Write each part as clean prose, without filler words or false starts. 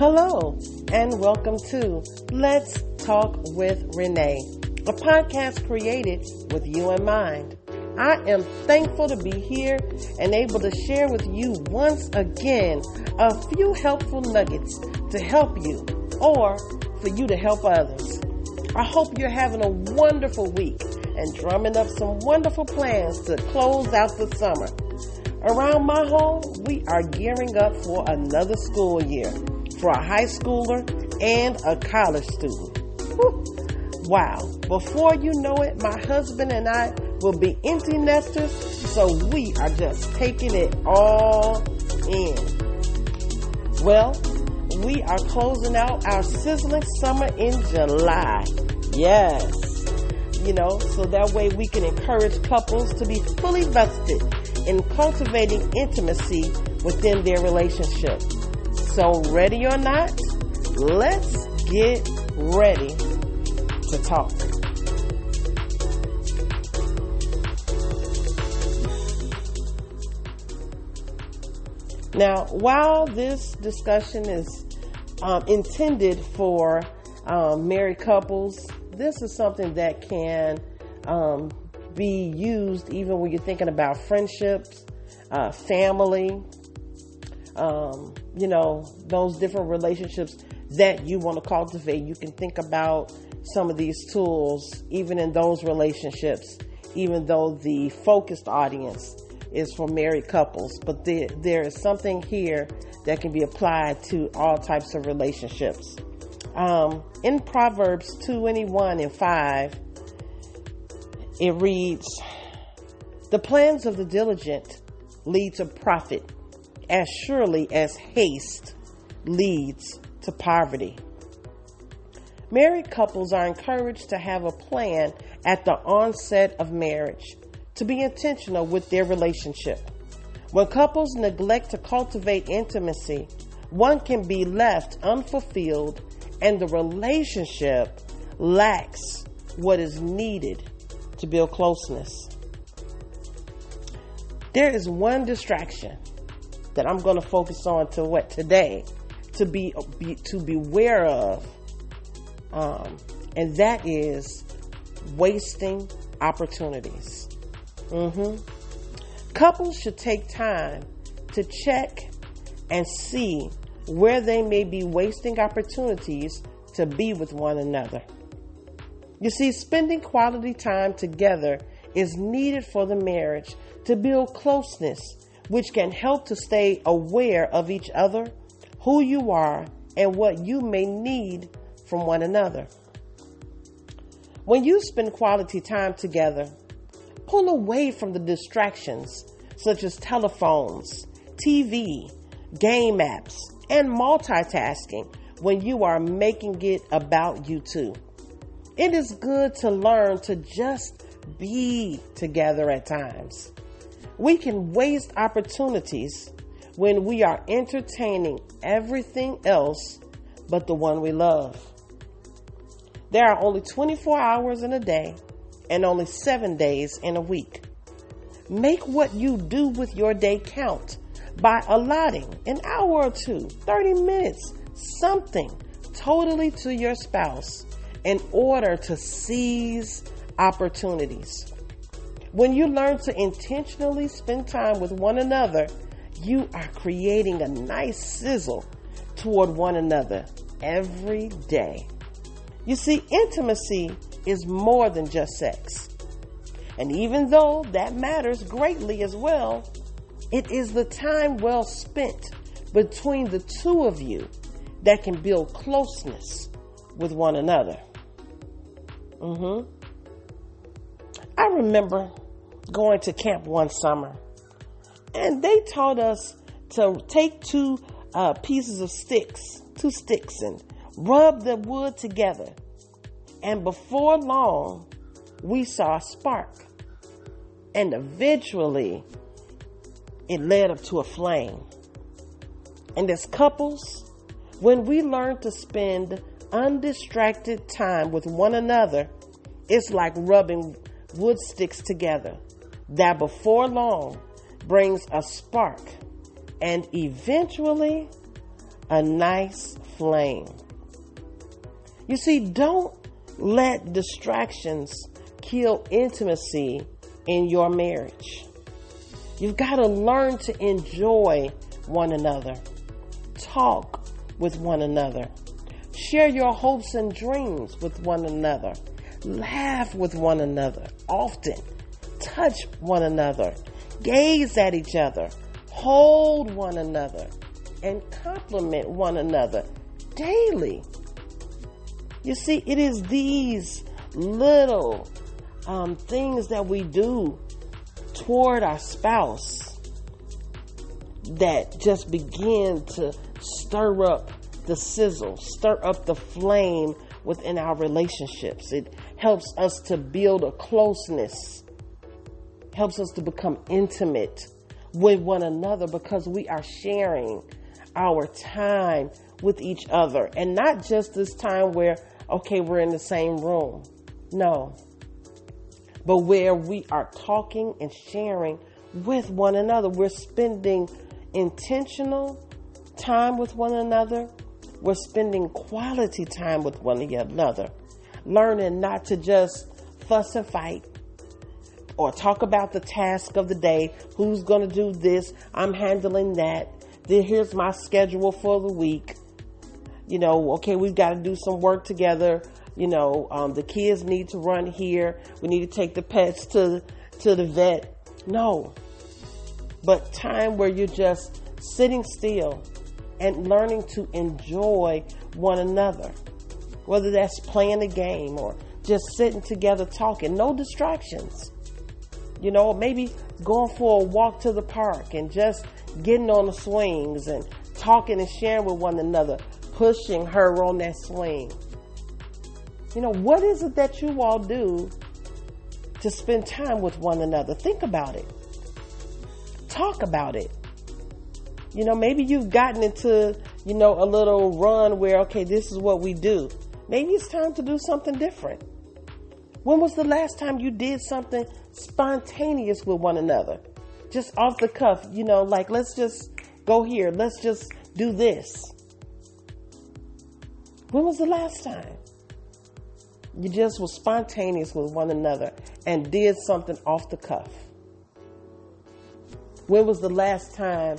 Hello, and welcome to Let's Talk with Renee, a podcast created with you in mind. I am thankful to be here and able to share with you once again a few helpful nuggets to help you or for you to help others. I hope you're having a wonderful week and drumming up some wonderful plans to close out the summer. Around my home, we are gearing up for another school year for a high schooler and a college student. Whew. Wow. Before you know it, my husband and I will be empty nesters, so we are just taking it all in. Well, we are closing out our sizzling summer in July. Yes. So that way we can encourage couples to be fully vested in cultivating intimacy within their relationship. So ready or not, let's get ready to talk. Now, while this discussion is intended for married couples, this is something that can be used even when you're thinking about friendships, family, those different relationships that you want to cultivate. You can think about some of these tools even in those relationships, even though the focused audience is for married couples. But there is something here that can be applied to all types of relationships. In Proverbs 21:5, it reads, "The plans of the diligent lead to profit, as surely as haste leads to poverty." Married couples are encouraged to have a plan at the onset of marriage, to be intentional with their relationship. When couples neglect to cultivate intimacy, one can be left unfulfilled and the relationship lacks what is needed to build closeness. There is one distraction that I'm going to focus on today to beware of, and that is wasting opportunities. Couples should take time to check and see where they may be wasting opportunities to be with one another. You see, spending quality time together is needed for the marriage to build closeness, which can help to stay aware of each other, who you are, and what you may need from one another. When you spend quality time together, pull away from the distractions such as telephones, TV, game apps, and multitasking when you are making it about you two. It is good to learn to just be together at times. We can waste opportunities when we are entertaining everything else but the one we love. There are only 24 hours in a day and only 7 days in a week. Make what you do with your day count by allotting an hour or two, 30 minutes, something totally to your spouse in order to seize opportunities. When you learn to intentionally spend time with one another, you are creating a nice sizzle toward one another every day. You see, intimacy is more than just sex. And even though that matters greatly as well, it is the time well spent between the two of you that can build closeness with one another. I remember going to camp one summer, and they taught us to take two sticks, and rub the wood together. And before long, we saw a spark. And eventually, it led up to a flame. And as couples, when we learn to spend undistracted time with one another, it's like rubbing wood sticks together that before long brings a spark and eventually a nice flame. You see, don't let distractions kill intimacy in your marriage. You've got to learn to enjoy one another, talk with one another, share your hopes and dreams with one another, laugh with one another often, touch one another, gaze at each other, hold one another, and compliment one another daily. You see, it is these little things that we do toward our spouse that just begin to stir up the sizzle, stir up the flame within our relationships. It helps us to build a closeness, helps us to become intimate with one another because we are sharing our time with each other. And not just this time where, okay, we're in the same room. No. But where we are talking and sharing with one another. We're spending intentional time with one another. We're spending quality time with one another. Learning not to just fuss and fight or talk about the task of the day. Who's going to do this? I'm handling that. Then here's my schedule for the week. Okay, we've got to do some work together. The kids need to run here. We need to take the pets to the vet. No. But time where you're just sitting still and learning to enjoy one another. Whether that's playing a game or just sitting together talking. No distractions. Maybe going for a walk to the park and just getting on the swings and talking and sharing with one another. Pushing her on that swing. What is it that you all do to spend time with one another? Think about it. Talk about it. Maybe you've gotten into, a little run where, okay, this is what we do. Maybe it's time to do something different. When was the last time you did something spontaneous with one another? Just off the cuff, like, let's just go here. Let's just do this. When was the last time you just was spontaneous with one another and did something off the cuff? When was the last time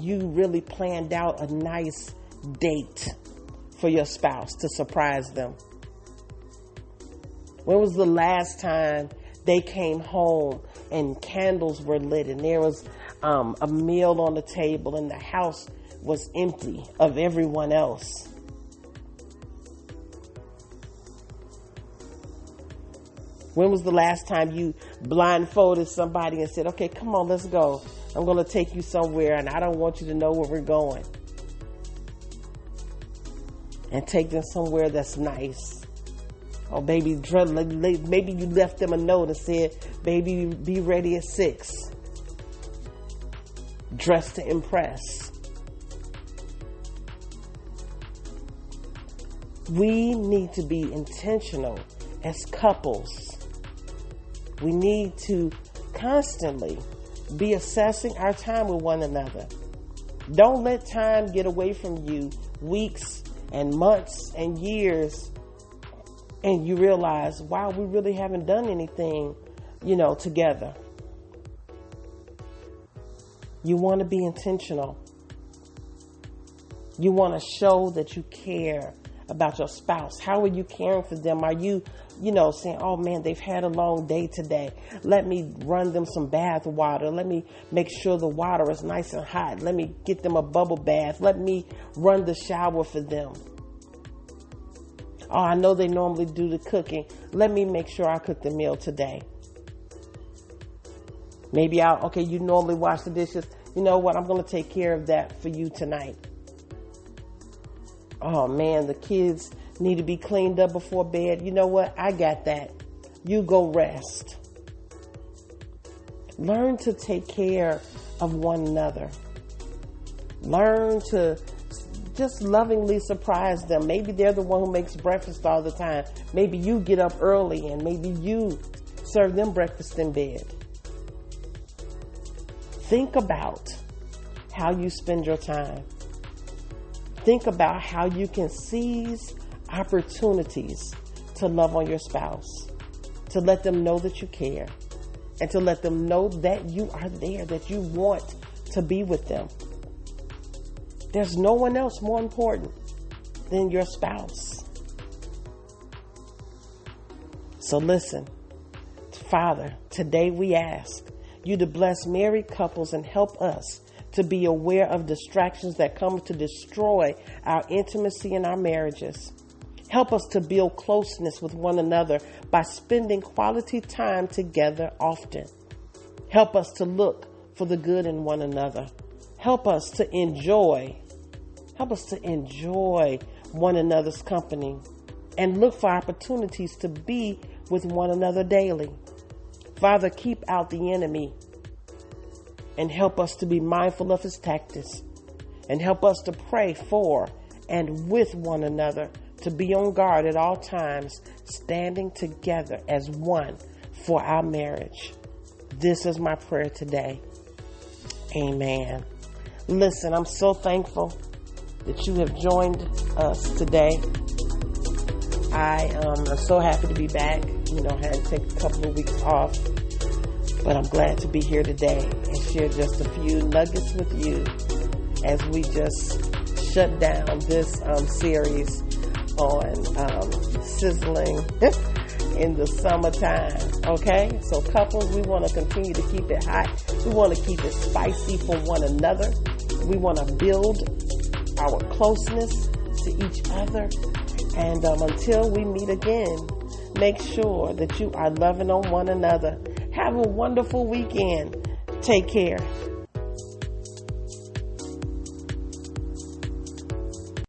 you really planned out a nice date for your spouse to surprise them? When was the last time they came home and candles were lit and there was a meal on the table and the house was empty of everyone else? When was the last time you blindfolded somebody and said, okay, come on, let's go. I'm going to take you somewhere and I don't want you to know where we're going. And take them somewhere that's nice. Oh, baby, maybe you left them a note and said, baby, be ready at 6. Dress to impress. We need to be intentional as couples. We need to constantly be assessing our time with one another. Don't let time get away from you weeks and months and years and you realize, wow, we really haven't done anything, together. You want to be intentional. You want to show that you care about your spouse. How are you caring for them? Are you, saying, oh man, they've had a long day today. Let me run them some bath water. Let me make sure the water is nice and hot. Let me get them a bubble bath. Let me run the shower for them. Oh, I know they normally do the cooking. Let me make sure I cook the meal today. Maybe you normally wash the dishes. You know what? I'm going to take care of that for you tonight. Oh man, the kids need to be cleaned up before bed. You know what? I got that. You go rest. Learn to take care of one another. Learn to just lovingly surprise them. Maybe they're the one who makes breakfast all the time. Maybe you get up early and maybe you serve them breakfast in bed. Think about how you spend your time. Think about how you can seize opportunities to love on your spouse, to let them know that you care, and to let them know that you are there, that you want to be with them. There's no one else more important than your spouse. So listen, Father, today we ask you to bless married couples and help us to be aware of distractions that come to destroy our intimacy in our marriages. Help us to build closeness with one another by spending quality time together often. Help us to look for the good in one another. Help us to enjoy one another's company and look for opportunities to be with one another daily. Father, keep out the enemy and help us to be mindful of his tactics, and help us to pray for and with one another, to be on guard at all times, standing together as one for our marriage. This is my prayer today. Amen. Listen, I'm so thankful that you have joined us today. I am so happy to be back. I had to take a couple of weeks off, but I'm glad to be here today and share just a few nuggets with you as we just shut down this series on sizzling in the summertime. Okay, so couples, we want to continue to keep it hot. We want to keep it spicy for one another. We want to build our closeness to each other. And until we meet again, make sure that you are loving on one another. Have a wonderful weekend. Take care.